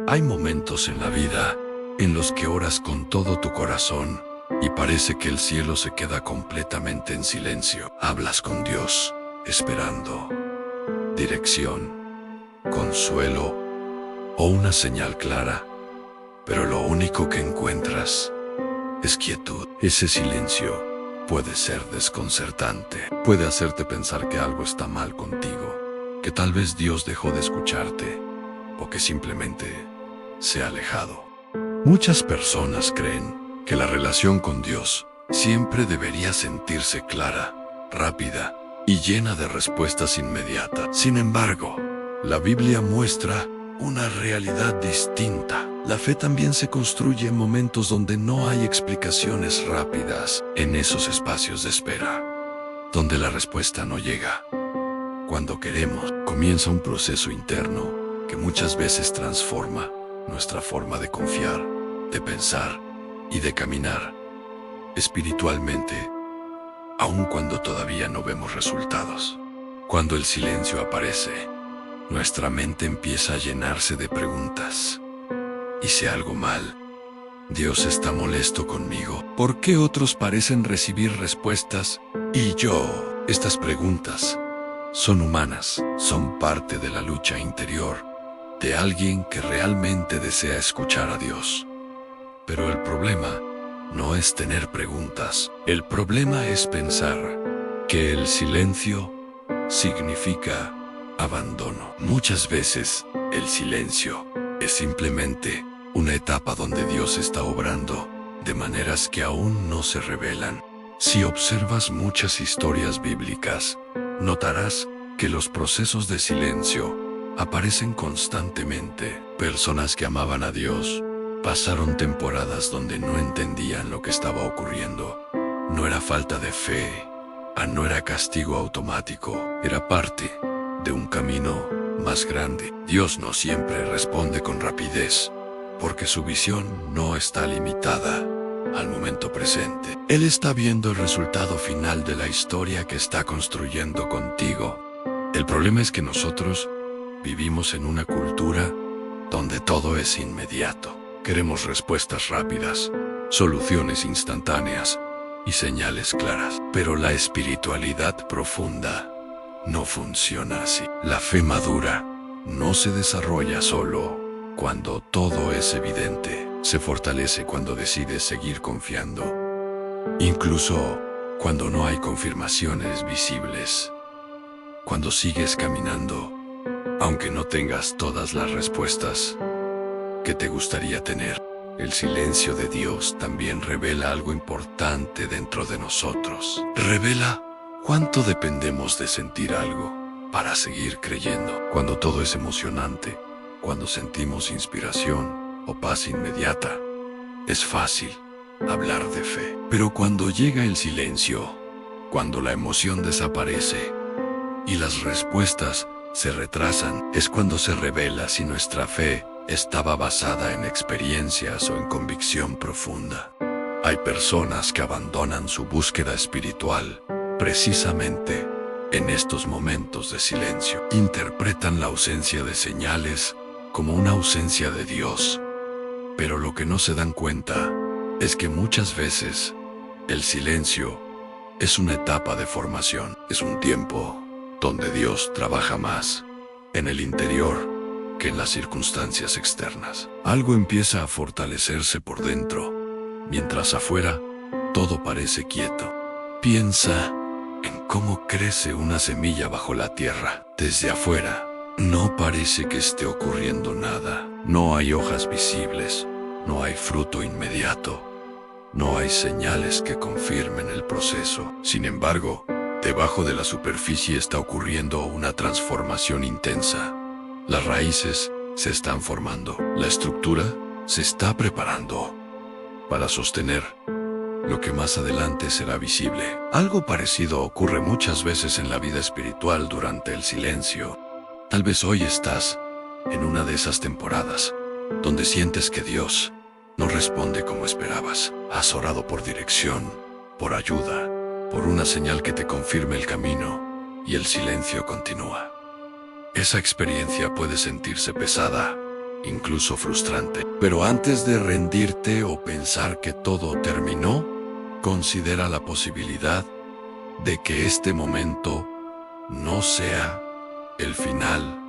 Hay momentos en la vida en los que oras con todo tu corazón y parece que el cielo se queda completamente en silencio. Hablas con Dios, esperando dirección, consuelo o una señal clara, pero lo único que encuentras es quietud. Ese silencio puede ser desconcertante, puede hacerte pensar que algo está mal contigo, que tal vez Dios dejó de escucharte o que simplemente se ha alejado. Muchas personas creen que la relación con Dios siempre debería sentirse clara, rápida y llena de respuestas inmediatas. Sin embargo, la Biblia muestra una realidad distinta. La fe también se construye en momentos donde no hay explicaciones rápidas, en esos espacios de espera, donde la respuesta no llega cuando queremos. Comienza un proceso interno que muchas veces transforma nuestra forma de confiar, de pensar y de caminar espiritualmente, aun cuando todavía no vemos resultados. Cuando el silencio aparece, nuestra mente empieza a llenarse de preguntas. ¿Hice algo mal? ¿Dios está molesto conmigo? ¿Por qué otros parecen recibir respuestas y yo? Estas preguntas son humanas, son parte de la lucha interior de alguien que realmente desea escuchar a Dios. Pero el problema no es tener preguntas. El problema es pensar que el silencio significa abandono. Muchas veces el silencio es simplemente una etapa donde Dios está obrando de maneras que aún no se revelan. Si observas muchas historias bíblicas, notarás que los procesos de silencio aparecen constantemente. Personas que amaban a Dios pasaron temporadas donde no entendían lo que estaba ocurriendo. No era falta de fe, no era castigo automático, era parte de un camino más grande. Dios no siempre responde con rapidez, porque su visión no está limitada al momento presente. Él está viendo el resultado final de la historia que está construyendo contigo. El problema es que nosotros vivimos en una cultura donde todo es inmediato. Queremos respuestas rápidas, soluciones instantáneas y señales claras. Pero la espiritualidad profunda no funciona así. La fe madura no se desarrolla solo cuando todo es evidente. Se fortalece cuando decides seguir confiando, incluso cuando no hay confirmaciones visibles. Cuando sigues caminando, aunque no tengas todas las respuestas que te gustaría tener. El silencio de Dios también revela algo importante dentro de nosotros. Revela cuánto dependemos de sentir algo para seguir creyendo. Cuando todo es emocionante, cuando sentimos inspiración o paz inmediata, es fácil hablar de fe. Pero cuando llega el silencio, cuando la emoción desaparece y las respuestas se retrasan, es cuando se revela si nuestra fe estaba basada en experiencias o en convicción profunda. Hay personas que abandonan su búsqueda espiritual precisamente en estos momentos de silencio. Interpretan la ausencia de señales como una ausencia de Dios. Pero lo que no se dan cuenta es que muchas veces el silencio es una etapa de formación. Es un tiempo donde Dios trabaja más en el interior que en las circunstancias externas. Algo empieza a fortalecerse por dentro, mientras afuera todo parece quieto. Piensa en cómo crece una semilla bajo la tierra. Desde afuera no parece que esté ocurriendo nada. No hay hojas visibles, no hay fruto inmediato, no hay señales que confirmen el proceso. Sin embargo, debajo de la superficie está ocurriendo una transformación intensa. Las raíces se están formando, la estructura se está preparando para sostener lo que más adelante será visible. Algo parecido ocurre muchas veces en la vida espiritual durante el silencio. Tal vez hoy estás en una de esas temporadas donde sientes que Dios no responde como esperabas. Has orado por dirección, por ayuda, por una señal que te confirme el camino, y el silencio continúa. Esa experiencia puede sentirse pesada incluso frustrante. Pero antes de rendirte o pensar que todo terminó, considera la posibilidad de que este momento no sea el final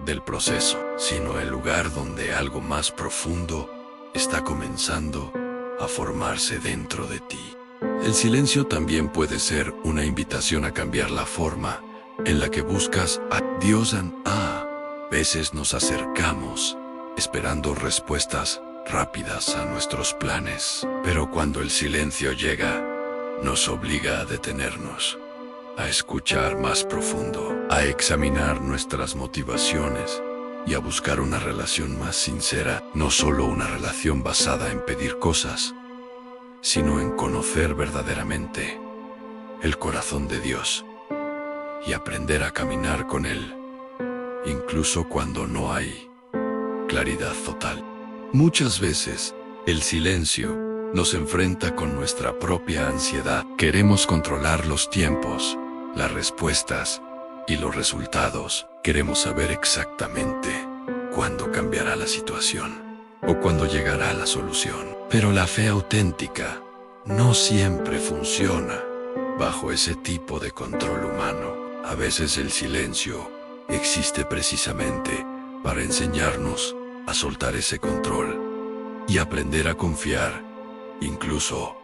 del proceso, sino el lugar donde algo más profundo está comenzando a formarse dentro de ti. El silencio también puede ser una invitación a cambiar la forma en la que buscas a Dios. A veces nos acercamos esperando respuestas rápidas a nuestros planes, pero cuando el silencio llega, nos obliga a detenernos, a escuchar más profundo, a examinar nuestras motivaciones y a buscar una relación más sincera, no solo una relación basada en pedir cosas, sino en conocer verdaderamente el corazón de Dios y aprender a caminar con Él, incluso cuando no hay claridad total. Muchas veces, el silencio nos enfrenta con nuestra propia ansiedad. Queremos controlar los tiempos, las respuestas y los resultados. Queremos saber exactamente cuándo cambiará la situación o cuándo llegará la solución. Pero la fe auténtica no siempre funciona bajo ese tipo de control humano. A veces el silencio existe precisamente para enseñarnos a soltar ese control y aprender a confiar, incluso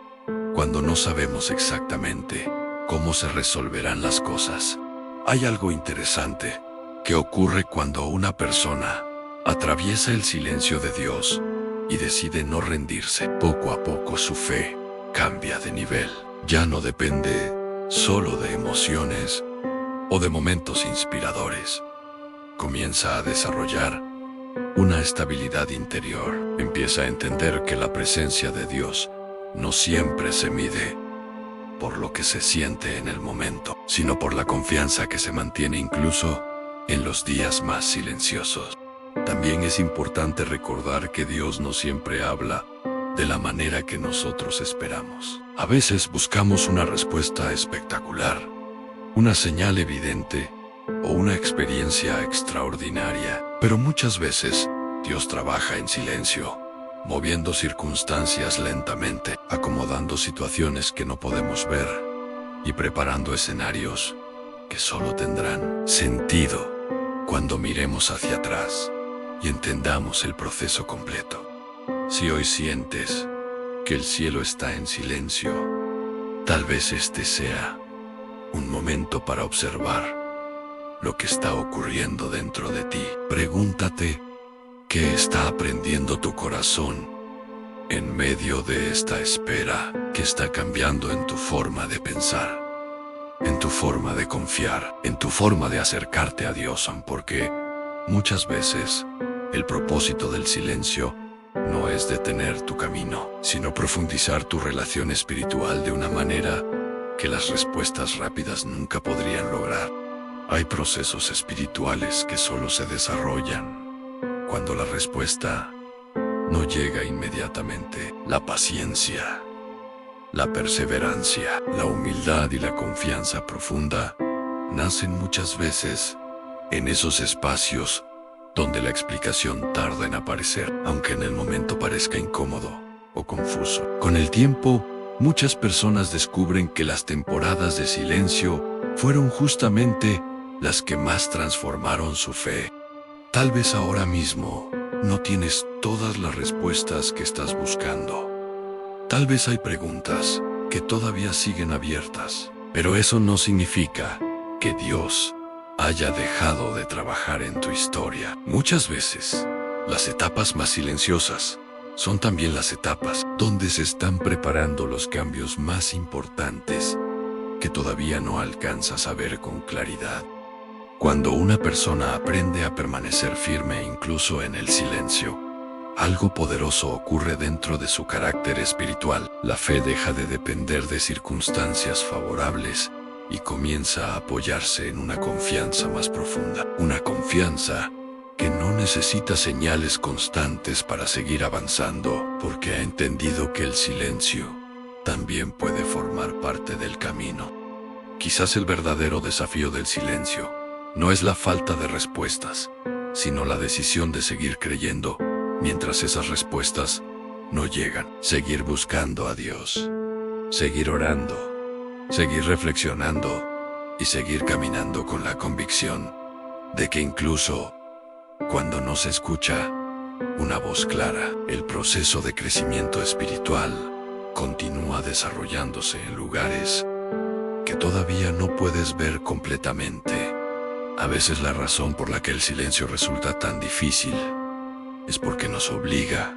cuando no sabemos exactamente cómo se resolverán las cosas. Hay algo interesante que ocurre cuando una persona atraviesa el silencio de Dios y decide no rendirse. Poco a poco su fe cambia de nivel. Ya no depende solo de emociones o de momentos inspiradores. Comienza a desarrollar una estabilidad interior. Empieza a entender que la presencia de Dios no siempre se mide por lo que se siente en el momento, sino por la confianza que se mantiene incluso en los días más silenciosos. También es importante recordar que Dios no siempre habla de la manera que nosotros esperamos. A veces buscamos una respuesta espectacular, una señal evidente o una experiencia extraordinaria, pero muchas veces Dios trabaja en silencio, moviendo circunstancias lentamente, acomodando situaciones que no podemos ver y preparando escenarios que solo tendrán sentido cuando miremos hacia atrás y entendamos el proceso completo. Si hoy sientes que el cielo está en silencio, tal vez este sea un momento para observar lo que está ocurriendo dentro de ti. Pregúntate, ¿qué está aprendiendo tu corazón en medio de esta espera? ¿Qué está cambiando en tu forma de pensar, en tu forma de confiar, en tu forma de acercarte a Dios? Porque muchas veces el propósito del silencio no es detener tu camino, sino profundizar tu relación espiritual de una manera que las respuestas rápidas nunca podrían lograr. Hay procesos espirituales que solo se desarrollan cuando la respuesta no llega inmediatamente. La paciencia, la perseverancia, la humildad y la confianza profunda nacen muchas veces en esos espacios donde la explicación tarda en aparecer, aunque en el momento parezca incómodo o confuso. Con el tiempo, muchas personas descubren que las temporadas de silencio fueron justamente las que más transformaron su fe. Tal vez ahora mismo no tienes todas las respuestas que estás buscando. Tal vez hay preguntas que todavía siguen abiertas, pero eso no significa que Dios haya dejado de trabajar en tu historia. Muchas veces, las etapas más silenciosas son también las etapas donde se están preparando los cambios más importantes que todavía no alcanzas a ver con claridad. Cuando una persona aprende a permanecer firme incluso en el silencio, algo poderoso ocurre dentro de su carácter espiritual. La fe deja de depender de circunstancias favorables y comienza a apoyarse en una confianza más profunda. Una confianza que no necesita señales constantes para seguir avanzando, porque ha entendido que el silencio también puede formar parte del camino. Quizás el verdadero desafío del silencio no es la falta de respuestas, sino la decisión de seguir creyendo mientras esas respuestas no llegan. Seguir buscando a Dios, seguir orando, seguir reflexionando y seguir caminando con la convicción de que incluso cuando no se escucha una voz clara, el proceso de crecimiento espiritual continúa desarrollándose en lugares que todavía no puedes ver completamente. A veces la razón por la que el silencio resulta tan difícil es porque nos obliga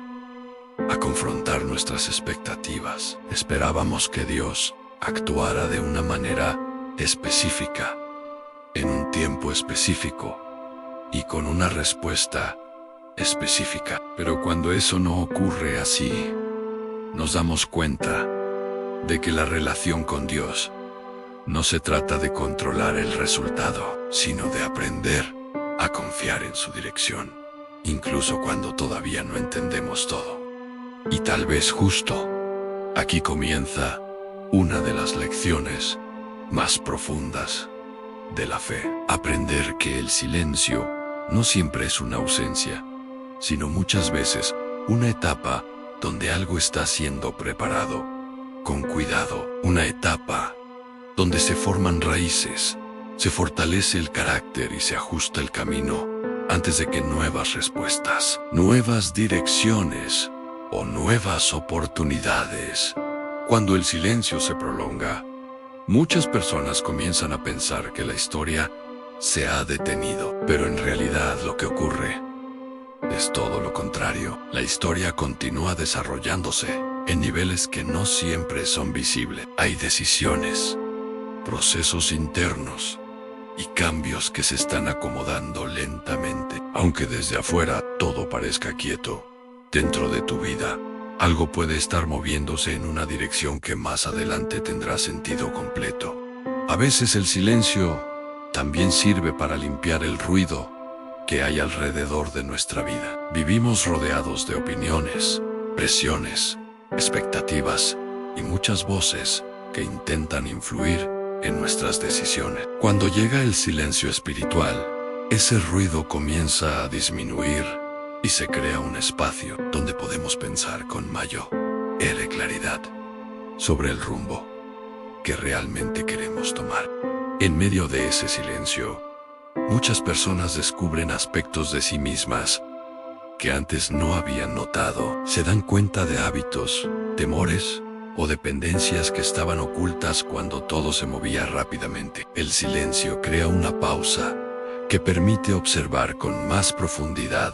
a confrontar nuestras expectativas. Esperábamos que Dios actuara de una manera específica, en un tiempo específico y con una respuesta específica. Pero cuando eso no ocurre así, nos damos cuenta de que la relación con Dios no se trata de controlar el resultado, sino de aprender a confiar en su dirección, incluso cuando todavía no entendemos todo. Y tal vez justo aquí comienza una de las lecciones más profundas de la fe. Aprender que el silencio no siempre es una ausencia, sino muchas veces una etapa donde algo está siendo preparado con cuidado. Una etapa donde se forman raíces, se fortalece el carácter y se ajusta el camino antes de que nuevas respuestas, nuevas direcciones o nuevas oportunidades. Cuando el silencio se prolonga, muchas personas comienzan a pensar que la historia se ha detenido, pero en realidad lo que ocurre es todo lo contrario. La historia continúa desarrollándose en niveles que no siempre son visibles. Hay decisiones, procesos internos y cambios que se están acomodando lentamente. Aunque desde afuera todo parezca quieto, dentro de tu vida, algo puede estar moviéndose en una dirección que más adelante tendrá sentido completo. A veces el silencio también sirve para limpiar el ruido que hay alrededor de nuestra vida. Vivimos rodeados de opiniones, presiones, expectativas y muchas voces que intentan influir en nuestras decisiones. Cuando llega el silencio espiritual, ese ruido comienza a disminuir y se crea un espacio donde podemos pensar con mayor claridad sobre el rumbo que realmente queremos tomar. En medio de ese silencio, muchas personas descubren aspectos de sí mismas que antes no habían notado. Se dan cuenta de hábitos, temores o dependencias que estaban ocultas cuando todo se movía rápidamente. El silencio crea una pausa que permite observar con más profundidad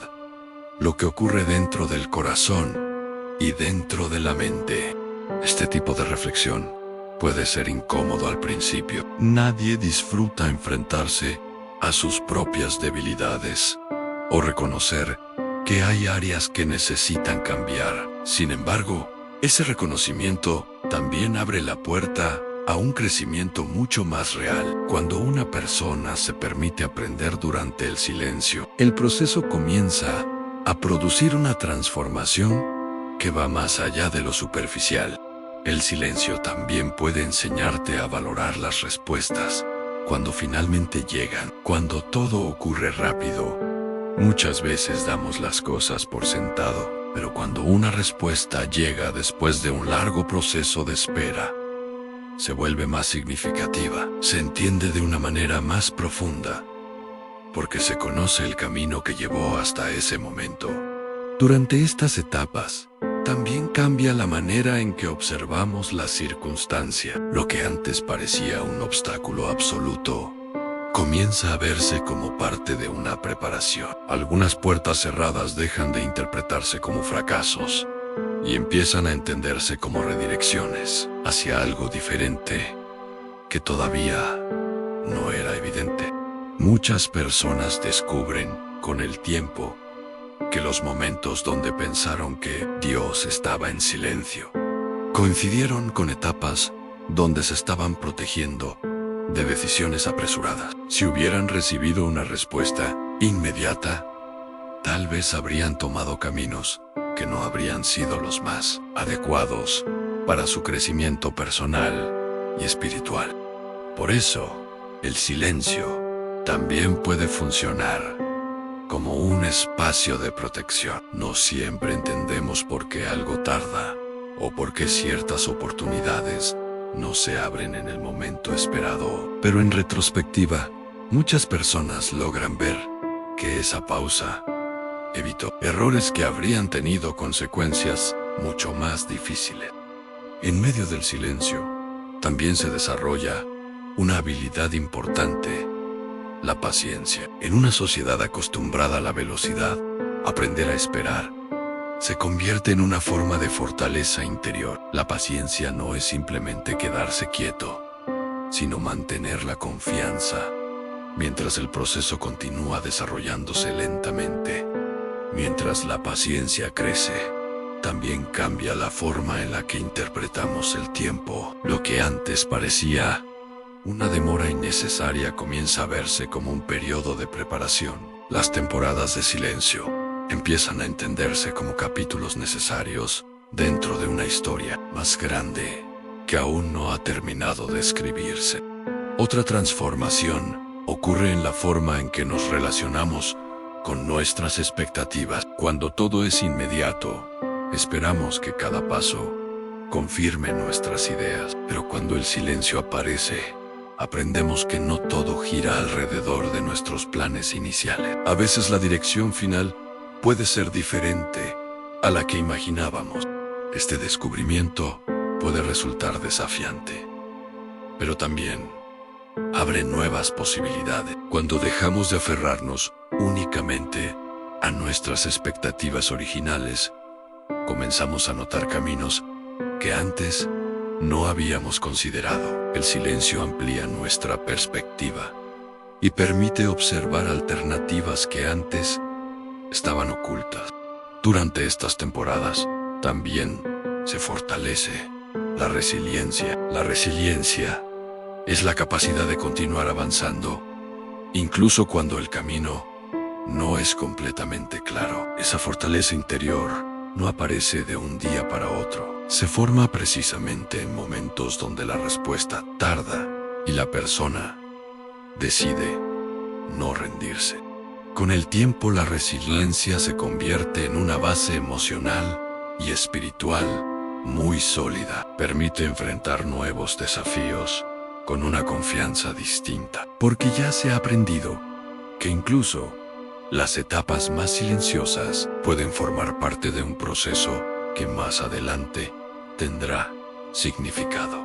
lo que ocurre dentro del corazón y dentro de la mente. Este tipo de reflexión puede ser incómodo al principio. Nadie disfruta enfrentarse a sus propias debilidades o reconocer que hay áreas que necesitan cambiar. Sin embargo, ese reconocimiento también abre la puerta a un crecimiento mucho más real. Cuando una persona se permite aprender durante el silencio, el proceso comienza a producir una transformación que va más allá de lo superficial. El silencio también puede enseñarte a valorar las respuestas cuando finalmente llegan. Cuando todo ocurre rápido, muchas veces damos las cosas por sentado, pero cuando una respuesta llega después de un largo proceso de espera, se vuelve más significativa, se entiende de una manera más profunda, porque se conoce el camino que llevó hasta ese momento. Durante estas etapas, también cambia la manera en que observamos la circunstancia. Lo que antes parecía un obstáculo absoluto, comienza a verse como parte de una preparación. Algunas puertas cerradas dejan de interpretarse como fracasos y empiezan a entenderse como redirecciones hacia algo diferente que todavía no era evidente. Muchas personas descubren con el tiempo que los momentos donde pensaron que Dios estaba en silencio coincidieron con etapas donde se estaban protegiendo de decisiones apresuradas. Si hubieran recibido una respuesta inmediata, tal vez habrían tomado caminos que no habrían sido los más adecuados para su crecimiento personal y espiritual. Por eso, el silencio también puede funcionar como un espacio de protección. No siempre entendemos por qué algo tarda o por qué ciertas oportunidades no se abren en el momento esperado. Pero en retrospectiva, muchas personas logran ver que esa pausa evitó errores que habrían tenido consecuencias mucho más difíciles. En medio del silencio, también se desarrolla una habilidad importante: la paciencia. En una sociedad acostumbrada a la velocidad, aprender a esperar se convierte en una forma de fortaleza interior. La paciencia no es simplemente quedarse quieto, sino mantener la confianza mientras el proceso continúa desarrollándose lentamente. Mientras la paciencia crece, también cambia la forma en la que interpretamos el tiempo. Lo que antes parecía una demora innecesaria comienza a verse como un periodo de preparación. Las temporadas de silencio empiezan a entenderse como capítulos necesarios dentro de una historia más grande que aún no ha terminado de escribirse. Otra transformación ocurre en la forma en que nos relacionamos con nuestras expectativas. Cuando todo es inmediato, esperamos que cada paso confirme nuestras ideas, pero cuando el silencio aparece, aprendemos que no todo gira alrededor de nuestros planes iniciales. A veces la dirección final puede ser diferente a la que imaginábamos. Este descubrimiento puede resultar desafiante, pero también abre nuevas posibilidades. Cuando dejamos de aferrarnos únicamente a nuestras expectativas originales, comenzamos a notar caminos que antes no habíamos considerado. El silencio amplía nuestra perspectiva y permite observar alternativas que antes estaban ocultas. Durante estas temporadas también se fortalece la resiliencia. La resiliencia es la capacidad de continuar avanzando, incluso cuando el camino no es completamente claro. Esa fortaleza interior no aparece de un día para otro. Se forma precisamente en momentos donde la respuesta tarda y la persona decide no rendirse. Con el tiempo, la resiliencia se convierte en una base emocional y espiritual muy sólida. Permite enfrentar nuevos desafíos con una confianza distinta, porque ya se ha aprendido que incluso las etapas más silenciosas pueden formar parte de un proceso que más adelante tendrá significado.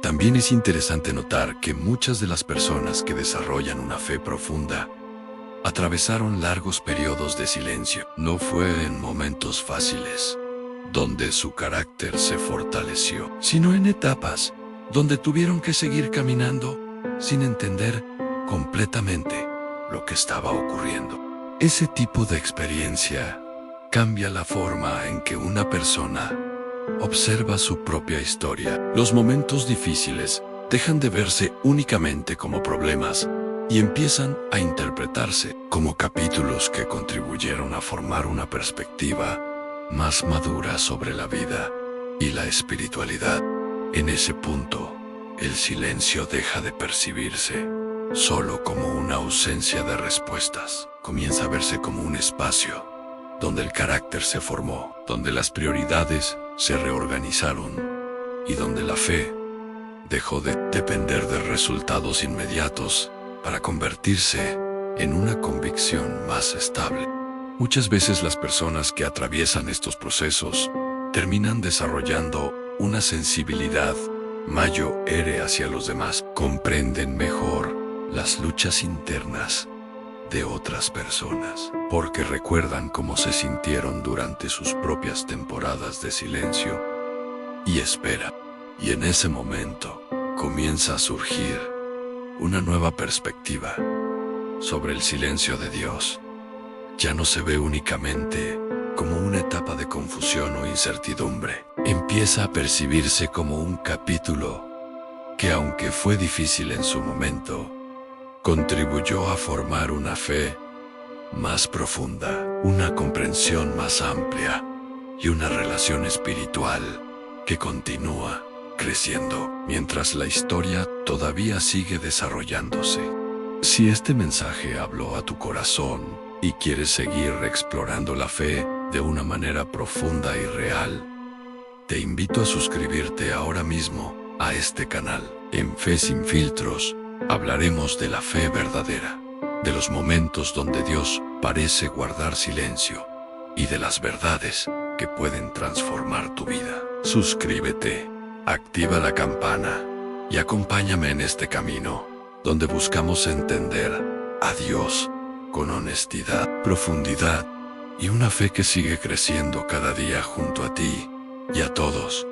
También es interesante notar que muchas de las personas que desarrollan una fe profunda atravesaron largos periodos de silencio. No fue en momentos fáciles donde su carácter se fortaleció, sino en etapas donde tuvieron que seguir caminando sin entender completamente lo que estaba ocurriendo. Ese tipo de experiencia cambia la forma en que una persona observa su propia historia. Los momentos difíciles dejan de verse únicamente como problemas y empiezan a interpretarse como capítulos que contribuyeron a formar una perspectiva más madura sobre la vida y la espiritualidad. En ese punto, el silencio deja de percibirse solo como una ausencia de respuestas. Comienza a verse como un espacio donde el carácter se formó, donde las prioridades se reorganizaron y donde la fe dejó de depender de resultados inmediatos para convertirse en una convicción más estable. Muchas veces las personas que atraviesan estos procesos terminan desarrollando una sensibilidad mayor hacia los demás. Comprenden mejor las luchas internas de otras personas, porque recuerdan cómo se sintieron durante sus propias temporadas de silencio y espera. Y en ese momento comienza a surgir una nueva perspectiva sobre el silencio de Dios. Ya no se ve únicamente como una etapa de confusión o incertidumbre. Empieza a percibirse como un capítulo que, aunque fue difícil en su momento, contribuyó a formar una fe más profunda, una comprensión más amplia y una relación espiritual que continúa creciendo mientras la historia todavía sigue desarrollándose. Si este mensaje habló a tu corazón y quieres seguir explorando la fe de una manera profunda y real, te invito a suscribirte ahora mismo a este canal. En Fe Sin Filtros hablaremos de la fe verdadera, de los momentos donde Dios parece guardar silencio y de las verdades que pueden transformar tu vida. Suscríbete, activa la campana y acompáñame en este camino donde buscamos entender a Dios con honestidad, profundidad y una fe que sigue creciendo cada día junto a ti y a todos